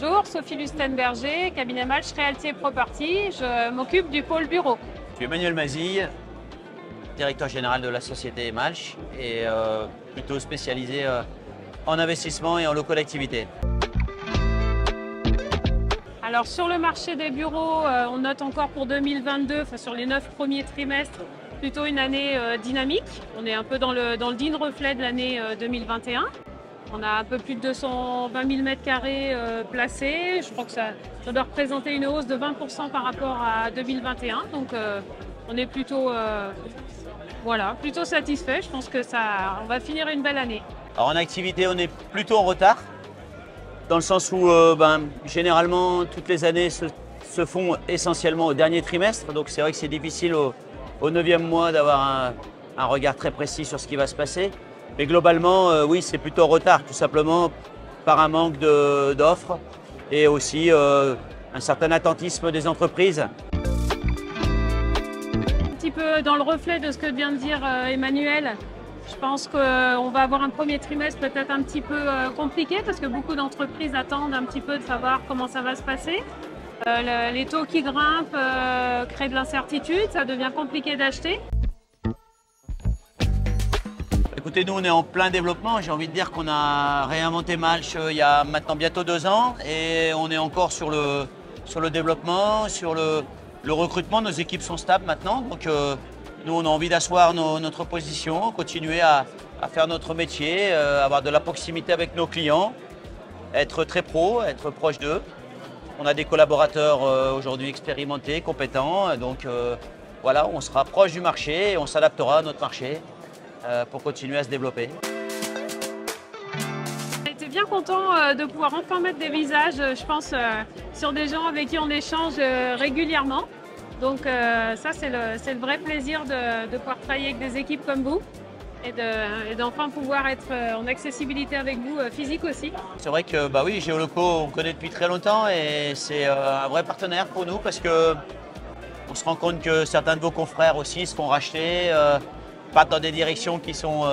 Bonjour, Sophie Lustenberger, cabinet Malch Realty Property. Je m'occupe du pôle bureau. Je suis Emmanuel Mazille, directeur général de la société Malch et plutôt spécialisé en investissement et en loco-collectivité. Alors sur le marché des bureaux, on note encore pour 2022, sur les 9 premiers trimestres, plutôt une année dynamique. On est un peu dans le digne reflet de l'année 2021. On a un peu plus de 220 000 m² placés. Je crois que ça doit représenter une hausse de 20% par rapport à 2021. Donc on est plutôt satisfait. Je pense que on va finir une belle année. Alors en activité, on est plutôt en retard, dans le sens où généralement toutes les années se font essentiellement au dernier trimestre. Donc c'est vrai que c'est difficile au 9e mois d'avoir un regard très précis sur ce qui va se passer. Mais globalement, oui, c'est plutôt en retard, tout simplement par un manque d'offres et aussi un certain attentisme des entreprises. Un petit peu dans le reflet de ce que vient de dire Emmanuel, je pense qu'on va avoir un premier trimestre peut-être un petit peu compliqué parce que beaucoup d'entreprises attendent un petit peu de savoir comment ça va se passer. Les taux qui grimpent créent de l'incertitude, ça devient compliqué d'acheter. Écoutez, nous on est en plein développement. J'ai envie de dire qu'on a réinventé Malch il y a maintenant bientôt 2 ans et on est encore sur le développement, sur le recrutement. Nos équipes sont stables maintenant. Donc nous on a envie d'asseoir notre position, continuer à faire notre métier, avoir de la proximité avec nos clients, être très pro, être proche d'eux. On a des collaborateurs aujourd'hui expérimentés, compétents. Donc voilà, on sera proche du marché et on s'adaptera à notre marché pour continuer à se développer. On était bien content de pouvoir enfin mettre des visages, je pense, sur des gens avec qui on échange régulièrement. Donc ça, c'est le vrai plaisir de pouvoir travailler avec des équipes comme vous et d'enfin pouvoir être en accessibilité avec vous physique aussi. C'est vrai que oui, Géoloco, on connaît depuis très longtemps et c'est un vrai partenaire pour nous parce que on se rend compte que certains de vos confrères aussi se font racheter, partent dans des directions qui sont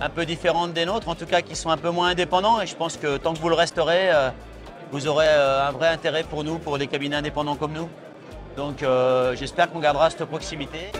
un peu différentes des nôtres, en tout cas qui sont un peu moins indépendants. Et je pense que tant que vous le resterez, vous aurez un vrai intérêt pour nous, pour des cabinets indépendants comme nous. Donc j'espère qu'on gardera cette proximité.